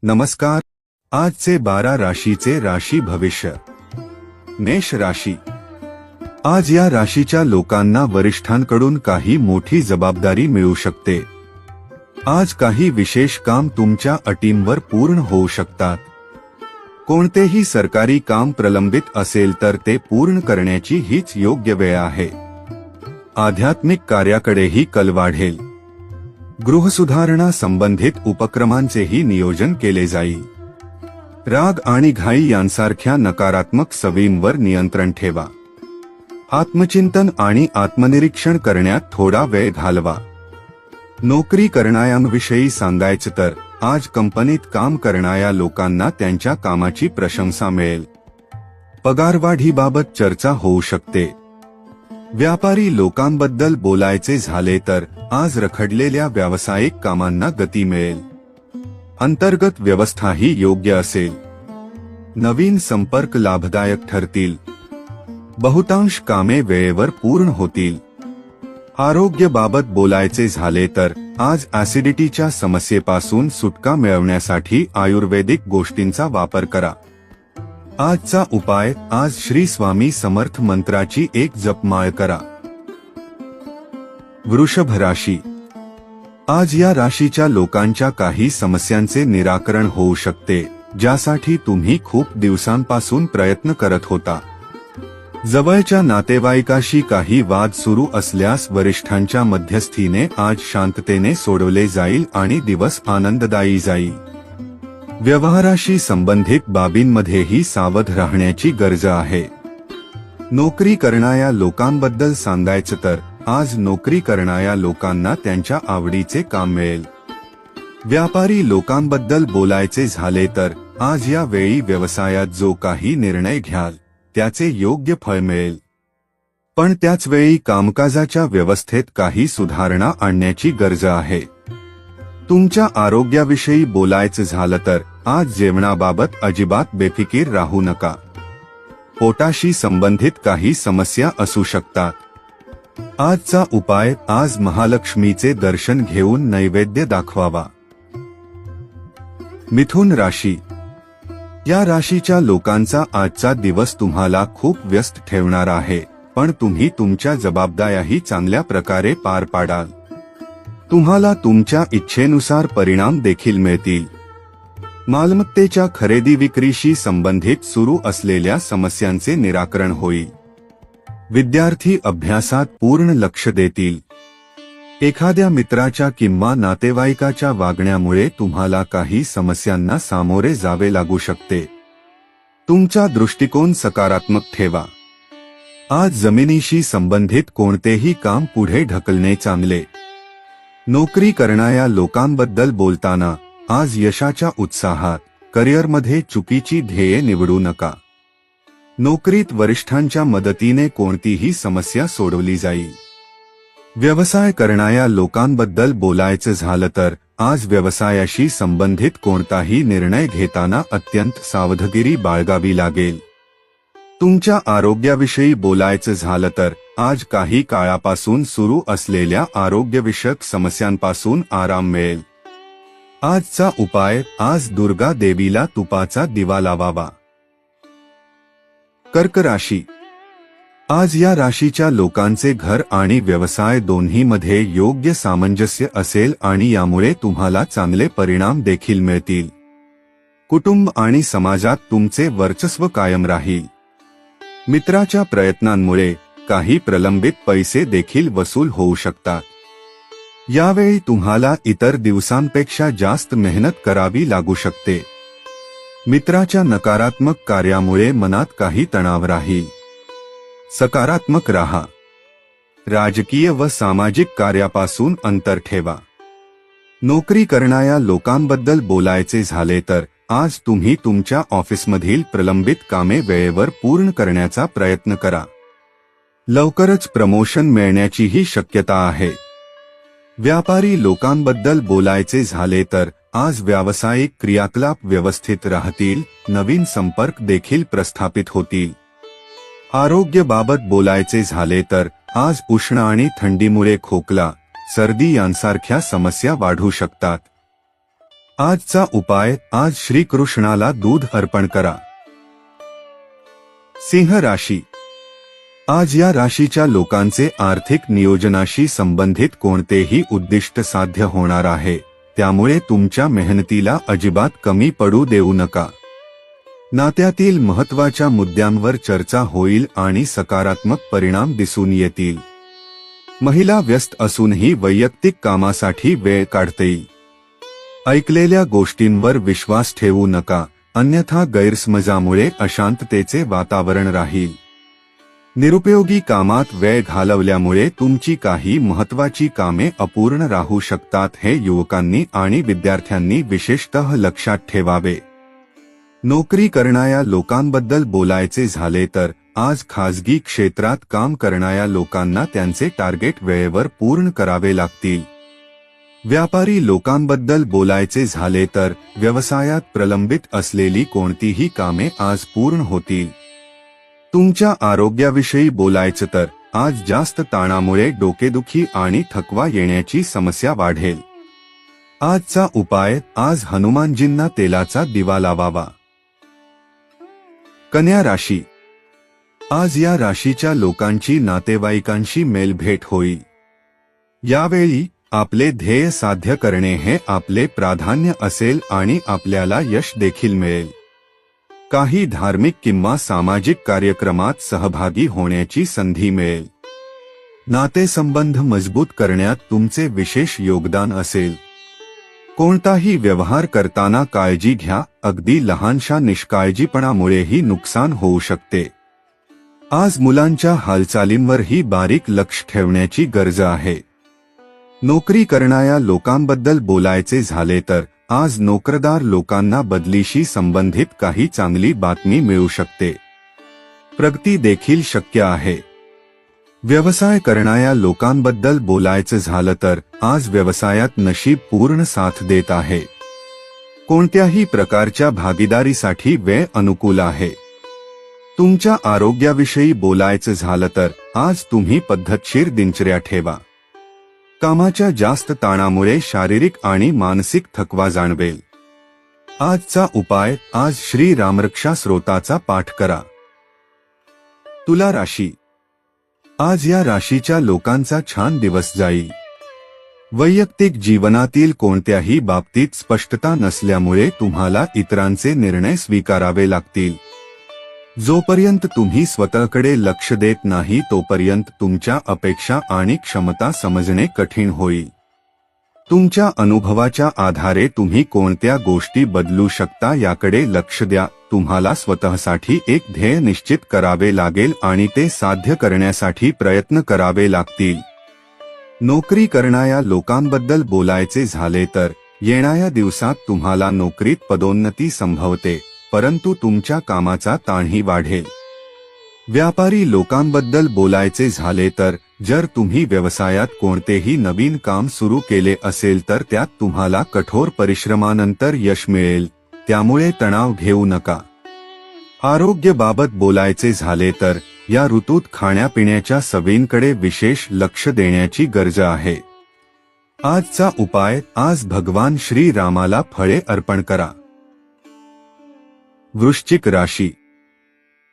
नमस्कार. आजचे 12 राशीचे राशी भविष्य. मेष राशी. आज या राशीच्या लोकांना वरिष्ठांकडून काही मोठी जबाबदारी मिळू शकते. आज काही विशेष काम तुमच्या अटींवर पूर्ण होऊ शकतात. कोणतेही सरकारी काम प्रलंबित असेल तर ते पूर्ण करण्याची हीच योग्य वेळ आहे. आध्यात्मिक कार्याकडेही कल वाढेल. गृहसुधारणा संबंधित उपक्रमांचेही नियोजन केले जाईल. राग आणि घाई यांसारख्या नकारात्मक सवयींवर नियंत्रण ठेवा. आत्मचिंतन आणि आत्मनिरीक्षण करण्यात थोडा वेळ घालवा. नोकरी करणाऱ्यांविषयी सांगायचं तर आज कंपनीत काम करणाऱ्या लोकांना त्यांच्या कामाची प्रशंसा मिळेल. पगारवाढीबाबत चर्चा होऊ शकते. व्यापारी लोकांबद्दल बोलायचे झाले तर आज रखडलेल्या व्यावसायिक कामांना गती मिळेल. अंतर्गत व्यवस्थाही योग्य असेल. नवीन संपर्क लाभदायक ठरतील. बहुतांश कामे वेळेवर पूर्ण होतील. आरोग्याबाबत बोलायचे झाले तर आज ऍसिडिटीच्या समस्येपासून सुटका मिळवण्यासाठी आयुर्वेदिक गोष्टींचा वापर करा. आजचा उपाय. आज श्री स्वामी समर्थ मंत्राची एक जपमाळ करा. वृषभ राशी. आज या राशीच्या लोकांच्या काही समस्यांचे निराकरण होऊ शकते ज्यासाठी तुम्ही खूप दिवसांपासून प्रयत्न करत होता. जवळच्या नातेवाईकाशी काही वाद सुरू असल्यास वरिष्ठांच्या मध्यस्थीने आज शांततेने सोडवले जाईल आणि दिवस आनंददायी जाईल. व्यवहाराशी संबंधित बाबींमध्येही सावध राहण्याची गरज आहे. नोकरी करणाऱ्या लोकांबद्दल सांगायचं तर आज नोकरी करणाऱ्या लोकांना त्यांच्या आवडीचे काम मिळेल. व्यापारी लोकांबद्दल बोलायचे झाले तर आज या वेळी व्यवसायात जो काही निर्णय घ्याल त्याचे योग्य फळ मिळेल. पण त्याच वेळी कामकाजाच्या व्यवस्थेत काही सुधारणा आणण्याची गरज आहे. तुमच्या आरोग्याविषयी बोलायचं झालं तर आज जेवणाबाबत अजिबात बेफिकीर राहू नका. पोटाशी संबंधित काही समस्या असू शकतात. आजचा उपाय. आज महालक्ष्मीचे दर्शन घेऊन नैवेद्य दाखवावा. मिथुन राशी. या राशीच्या लोकांचा आजचा दिवस तुम्हाला खूप व्यस्त ठेवणार आहे, पण तुम्ही तुमच्या जबाबदाऱ्याही चांगल्या प्रकारे पार पाडाल. तुम्हाला तुमच्या इच्छेनुसार परिणाम देखील मिळतील. मालमत्तेच्या खरेदी विक्रीशी संबंधित सुरू असलेल्या समस्यांचे निराकरण होईल. विद्यार्थी अभ्यासात पूर्ण लक्ष देतील. एखाद्या मित्राच्या किंवा नातेवाईकाच्या वागण्यामुळे तुम्हाला काही समस्यांना सामोरे जावे लागू शकते. तुमचा दृष्टिकोन सकारात्मक ठेवा. आज जमिनीशी संबंधित कोणतेही काम पुढे ढकलणे चांगले. नोकरी करणाऱ्या लोकांबद्दल बोलताना आज यशाच्या उत्साहात करिअरमध्ये चुकीची ध्येये निवडू नका. नोकरीत वरिष्ठांच्या मदतीने कोणतीही समस्या सोडवली जाईल. व्यवसाय करणाऱ्या लोकांबद्दल बोलायचं झालं तर आज व्यवसायाशी संबंधित कोणताही निर्णय घेताना अत्यंत सावधगिरी बाळगावी लागेल. तुमच्या आरोग्याविषयी बोलायचं झालं तर आज काही काळापासून सुरू असलेल्या आरोग्यविषयक समस्यांपासून आराम मिळेल. आजचा उपाय. आज दुर्गा देवीला तुपाचा दिवा लावावा. कर्क राशी. आज या राशीच्या लोकांचे घर आणि व्यवसाय दोन्हीमध्ये योग्य सामंजस्य असेल आणि यामुळे तुम्हाला चांगले परिणाम देखील मिळतील. कुटुंब आणि समाजात तुमचे वर्चस्व कायम राहील. मित्राच्या प्रयत्नांमुळे काही प्रलंबित पैसे देखील वसूल होऊ शकतात. यावेळी तुम्हाला इतर दिवसांपेक्षा जास्त मेहनत करावी लागू शकते. मित्राच्या नकारात्मक कार्यामुळे मनात काही तणाव राहील. सकारात्मक राहा. राजकीय व सामाजिक कार्यापासून अंतर ठेवा. नोकरी करणाऱ्या लोकांबद्दल बोलायचे झाले तर आज तुम्ही तुमच्या ऑफिसमधील प्रलंबित कामे वेळेवर पूर्ण करण्याचा प्रयत्न करा. लवकरच प्रमोशन मिळण्याचीही शक्यता आहे. व्यापारी लोकांबद्दल बोलायचे झाले तर आज व्यावसायिक क्रियाकलाप व्यवस्थित राहतील. नवीन संपर्क देखील प्रस्थापित होतील. आरोग्याबाबत बोलायचे झाले तर आज उष्ण आणि थंडीमुळे खोकला, सर्दी यांसारख्या समस्या वाढू शकतात. आजचा उपाय, आज श्रीकृष्णाला दूध अर्पण करा. सिंह राशी. आज या राशीच्या लोकांचे आर्थिक नियोजनाशी संबंधित कोणतेही उद्दिष्ट साध्य होणार आहे, त्यामुळे तुमच्या मेहनतीला अजिबात कमी पडू देऊ नका. नात्यातील महत्त्वाच्या मुद्द्यांवर चर्चा होईल आणि सकारात्मक परिणाम दिसून येतील. महिला व्यस्त असूनही वैयक्तिक कामासाठी वेळ काढता येईल. ऐकलेल्या गोष्टींवर विश्वास ठेवू नका, अन्यथा गैरसमजामुळे अशांततेचे वातावरण राहील. निरुपयोगी कामात वेळ घालवल्यामुळे तुमची काही महत्त्वाची कामे अपूर्ण राहू शकतात, हे युवकांनी आणि विद्यार्थ्यांनी विशेषतः लक्षात ठेवावे. नोकरी करणाऱ्या लोकांबद्दल बोलायचे झाले तर आज खाजगी क्षेत्रात काम करणाऱ्या लोकांना त्यांचे टार्गेट वेळेवर पूर्ण करावे लागतील. व्यापारी लोकांबद्दल बोलायचे झाले तर व्यवसायात प्रलंबित असलेली कोणतीही कामे आज पूर्ण होतील. तुमच्या आरोग्याविषयी बोलायचं तर आज जास्त ताणामुळे डोकेदुखी आणि थकवा येण्याची समस्या वाढेल. आजचा उपाय, आज हनुमानजींना तेलाचा दिवा लावावा. कन्या राशी. आज या राशीच्या लोकांची नातेवाईकांशी मेलभेट होईल. यावेळी आपले ध्येय साध्य करणे हे आपले प्राधान्य असेल आणि आपल्याला यश देखील मिळेल. काही धार्मिक किंवा सामाजिक कार्यक्रमात सहभागी होण्याची संधी मिळेल. नातेसंबंध मजबूत करण्यात तुमचे विशेष योगदान असेल. कोणताही व्यवहार करताना काळजी घ्या, अगदी लहानशा निष्काळजीपणामुळेही नुकसान होऊ शकते. आज मुलांच्या हालचालींवरही बारीक लक्ष ठेवण्याची गरज आहे. नोकरी करणाऱ्या लोकांबद्दल बोलायचे झाले तर आज नोकरदार लोकांना बदलीशी संबंधित काही चांगली बातमी मिळू शकते. प्रगती देखील शक्य आहे. व्यवसाय करणाऱ्या लोकांबद्दल बोलायचं झालं तर आज व्यवसायात नशीब पूर्ण साथ देत आहे. कोणत्याही प्रकारच्या भागीदारीसाठी वेळ अनुकूल आहे. तुमच्या आरोग्याविषयी बोलायचं झालं तर आज तुम्ही पद्धतशीर दिनचर्या ठेवा. कामाच्या जास्त ताणामुळे शारीरिक आणि मानसिक थकवा जाणवेल. आजचा उपाय, आज श्री रामरक्षा स्तोत्राचा पाठ करा. तुला राशी. आज या राशीच्या लोकांचा छान दिवस जाईल. वैयक्तिक जीवनातील कोणत्याही बाबतीत स्पष्टता नसल्यामुळे तुम्हाला इतरांचे निर्णय स्वीकारावे लागतील. जोपर्यंत तुम्ही स्वतःकडे लक्ष देत नाही तोपर्यंत तुमच्या अपेक्षा आणि क्षमता समजणे कठीण होईल. तुमच्या अनुभवाच्या आधारे तुम्ही कोणत्या गोष्टी बदलू शकता याकडे लक्ष द्या. तुम्हाला स्वतःसाठी एक ध्येय निश्चित करावे लागेल आणि ते साध्य करण्यासाठी प्रयत्न करावे लागतील. नोकरी करणाऱ्या लोकांबद्दल बोलायचे झाले तर येणाऱ्या दिवसात तुम्हाला नोकरीत पदोन्नती संभवते, परंतु तुमच्या कामाचा ताणही वाढेल. व्यापारी लोकांबद्दल बोलायचे झाले तर जर तुम्ही व्यवसायात कोणतेही नवीन काम सुरू केले असेल तर त्यात तुम्हाला कठोर परिश्रमानंतर यश मिळेल, त्यामुळे तणाव घेऊ नका. आरोग्याबाबत बोलायचे झाले तर या ऋतूत खाण्यापिण्याच्या सवयींकडे विशेष लक्ष देण्याची गरज आहे. आजचा उपाय, आज भगवान श्री रामाला फळे अर्पण करा. वृश्चिक राशी.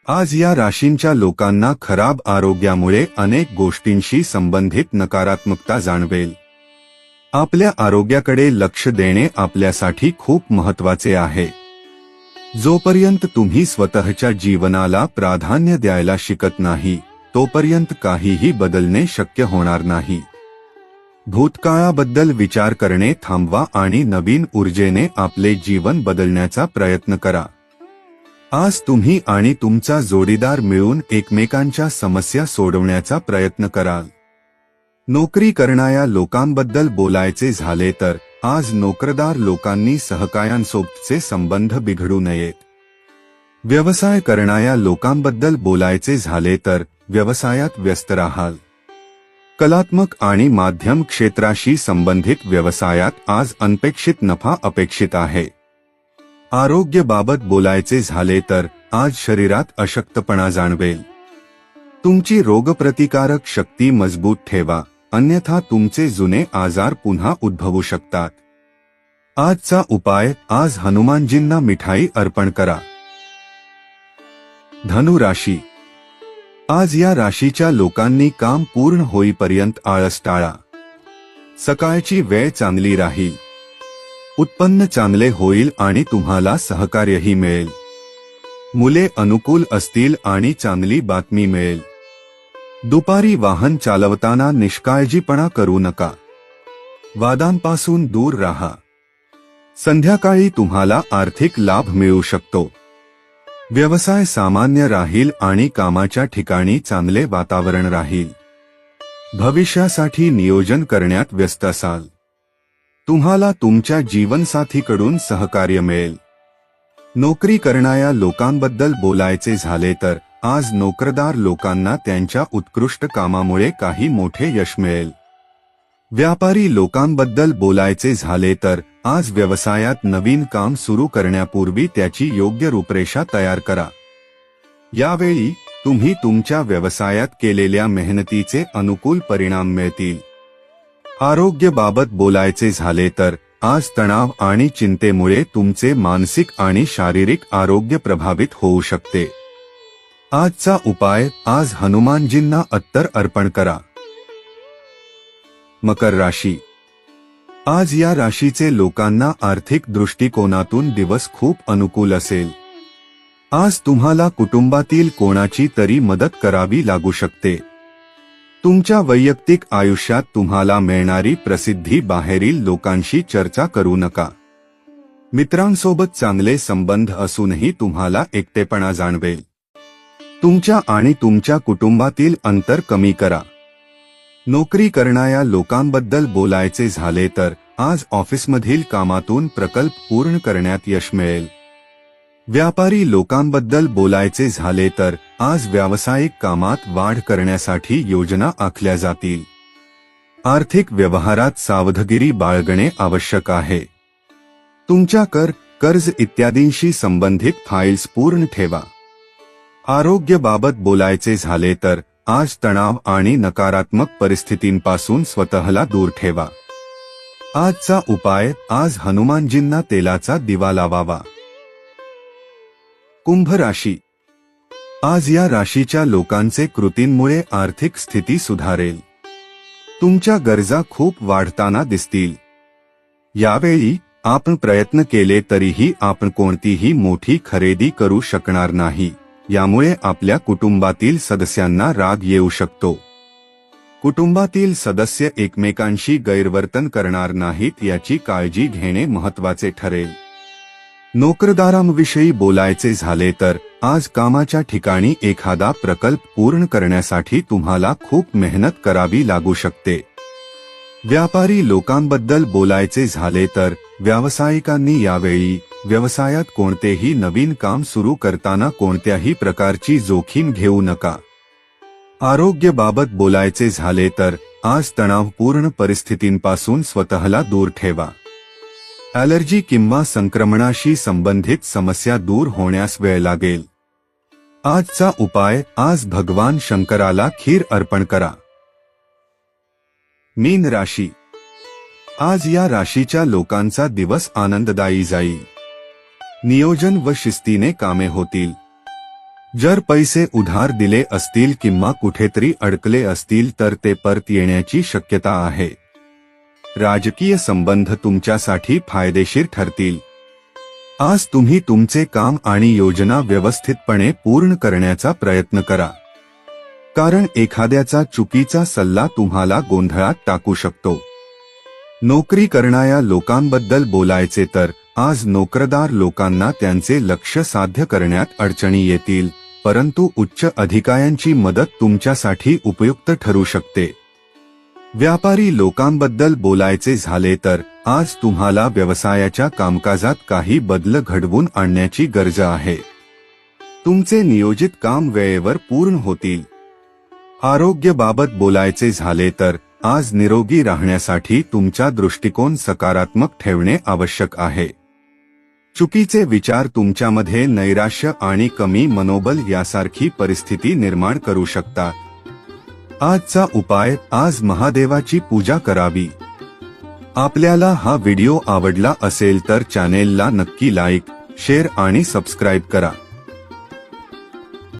आज या राशींच्या लोकांना खराब आरोग्यामुळे अनेक गोष्टींशी संबंधित नकारात्मकता जाणवेल. आपल्या आरोग्याकडे लक्ष देणे आपल्यासाठी खूप महत्त्वाचे आहे. जोपर्यंत तुम्ही स्वतःच्या जीवनाला प्राधान्य द्यायला शिकत नाही तोपर्यंत काहीही बदलणे शक्य होणार नाही. भूतकाळाबद्दल विचार करणे थांबवा आणि नवीन ऊर्जेने आपले जीवन बदलण्याचा प्रयत्न करा. आज तुम्ही आणि तुमचा जोडीदार मिळून एकमेकांच्या समस्या सोडवण्याचा प्रयत्न कराल. नोकरी करणाऱ्या लोकांबद्दल बोलायचे झाले तर आज नोकरदार लोकांनी सहकाऱ्यांसोबतचे संबंध बिघडू नयेत. व्यवसाय करणाऱ्या लोकांबद्दल बोलायचे झाले तर व्यवसायात व्यस्त राहाल. कलात्मक आणि माध्यम क्षेत्राशी संबंधित व्यवसायात आज अनपेक्षित नफा अपेक्षित आहे. आरोग्याबाबत बोलायचे झाले तर आज शरीरात अशक्तपणा जाणवेल. तुमची रोगप्रतिकारक शक्ती मजबूत ठेवा, अन्यथा तुमचे जुने आजार पुन्हा उद्भवू शकतात. आजचा उपाय, आज हनुमानजींना मिठाई अर्पण करा. धनु राशी. आज या राशीच्या लोकांनी काम पूर्ण होईपर्यंत आळस टाळा. सकाळची वेळ चांगली राहील. उत्पन्न चांगले होईल आणि तुम्हाला सहकार्यही मिळेल. मुले अनुकूल असतील आणि चांगली बातमी मिळेल. दुपारी वाहन चालवताना निष्काळजीपणा करू नका. वादांपासून दूर राहा. संध्याकाळी तुम्हाला आर्थिक लाभ मिळू शकतो. व्यवसाय सामान्य राहील आणि कामाच्या ठिकाणी चांगले वातावरण राहील. भविष्यासाठी नियोजन करण्यात व्यस्त असाल. तुम्हाला तुमच्या जीवनसाथीकडून सहकार्य मिळेल. नोकरी करणाऱ्या लोकांबद्दल बोलायचे झाले तर आज नोकरदार लोकांना त्यांच्या उत्कृष्ट कामामुळे काही मोठे यश मिळेल. व्यापारी लोकांबद्दल बोलायचे झाले तर आज व्यवसायात नवीन काम सुरू करण्यापूर्वी त्याची योग्य रूपरेषा तयार करा. यावेळी तुम्ही तुमच्या व्यवसायात केलेल्या मेहनतीचे अनुकूल परिणाम मिळतील. आरोग्याबाबत बोलायचे झाले तर आज तणाव आणि चिंतेमुळे तुमचे मानसिक आणि शारीरिक आरोग्य प्रभावित होऊ शकते. आजचा उपाय, आज हनुमानजींना अत्तर अर्पण करा. मकर राशी. आज या राशीचे लोकांना आर्थिक दृष्टिकोनातून दिवस खूप अनुकूल असेल. आज तुम्हाला कुटुंबातील कोणाची तरी मदत करावी लागू शकते. तुमच्या वैयक्तिक आयुष्यात तुम्हाला मिळणारी प्रसिद्धी बाहेरील लोकांशी चर्चा करू नका. मित्रांसोबत चांगले संबंध असूनही तुम्हाला एकटेपणा जाणवेल. तुमच्या आणि तुमच्या कुटुंबातील अंतर कमी करा. नोकरी करणाऱ्या लोकांबद्दल बोलायचे झाले तर आज ऑफिसमधील कामातून प्रकल्प पूर्ण करण्यात यश मिळेल. व्यापारी लोकांबद्दल बोलायचे झाले तर आज व्यावसायिक कामात वाढ करण्यासाठी योजना आखल्या जातील. आर्थिक व्यवहारात सावधगिरी बाळगणे आवश्यक आहे. तुमच्या कर्ज इत्यादींशी संबंधित फाईल्स पूर्ण ठेवा. आरोग्याबाबत बोलायचे झाले तर आज तणाव आणि नकारात्मक परिस्थितींपासून स्वतःला दूर ठेवा. आजचा उपाय, आज हनुमानजींना तेलाचा दिवा लावावा. कुंभ राशी. आज या राशीच्या लोकांचे कृतींमुळे आर्थिक स्थिती सुधारेल. तुमच्या गरजा खूप वाढताना दिसतील. यावेळी आपण प्रयत्न केले तरीही आपण कोणतीही मोठी खरेदी करू शकणार नाही. यामुळे आपल्या कुटुंबातील सदस्यांना राग येऊ शकतो. कुटुंबातील सदस्य एकमेकांशी गैरवर्तन करणार नाहीत याची काळजी घेणे महत्त्वाचे ठरेल. नोकरदारांविषयी बोलायचे झाले तर आज कामाच्या ठिकाणी एखादा प्रकल्प पूर्ण करण्यासाठी तुम्हाला खूप मेहनत करावी लागू शकते. व्यापारी लोकांबद्दल बोलायचे झाले तर व्यावसायिकांनी यावेळी व्यवसायात कोणतेही नवीन काम सुरू करताना कोणत्याही प्रकारची जोखीम घेऊ नका. आरोग्याबाबत बोलायचे झाले तर आज तणावपूर्ण परिस्थितींपासून स्वतःला दूर ठेवा. ॲलर्जी किंवा संक्रमणाशी संबंधित समस्या दूर होण्यास वेळ लागेल. आजचा उपाय, आज भगवान शंकराला खीर अर्पण करा. मीन राशी. आज या राशीच्या लोकांचा दिवस आनंददायी जाईल. नियोजन व शिस्तीने कामे होतील. जर पैसे उधार दिले असतील किंवा कुठेतरी अडकले असतील तर ते परत येण्याची शक्यता आहे. राजकीय संबंध तुमच्यासाठी फायदेशीर ठरतील. आज तुम्ही तुमचे काम आणि योजना व्यवस्थितपणे पूर्ण करण्याचा प्रयत्न करा. कारण एखाद्याचा चुकीचा सल्ला तुम्हाला गोंधळात टाकू शकतो. नोकरी करणाऱ्या लोकांबद्दल बोलायचे तर आज नोकरदार लोकांना त्यांचे लक्ष्य साध्य करण्यात अडचणी येतील, परंतु उच्च अधिकाऱ्यांची मदत तुमच्यासाठी उपयुक्त ठरू शकते. व्यापारी लोकांबद्दल बोलायचे झाले तर आज तुम्हाला व्यवसायाच्या कामकाजात काही बदल घडवून आणण्याची गरज आहे. तुमचे नियोजित काम वेळेवर पूर्ण होतील. आरोग्याबाबत बोलायचे झाले तर आज निरोगी राहण्यासाठी तुमचा दृष्टिकोन सकारात्मक ठेवणे आवश्यक आहे. चुकीचे विचार तुमच्यामध्ये नैराश्य आणि कमी मनोबल यासारखी परिस्थिती निर्माण करू शकतात. आजचा उपाय, आज महादेवाची पूजा करावी. आपल्याला हा व्हिडिओ आवडला असेल तर चॅनेलला नक्की लाईक, शेअर आणि सबस्क्राईब करा.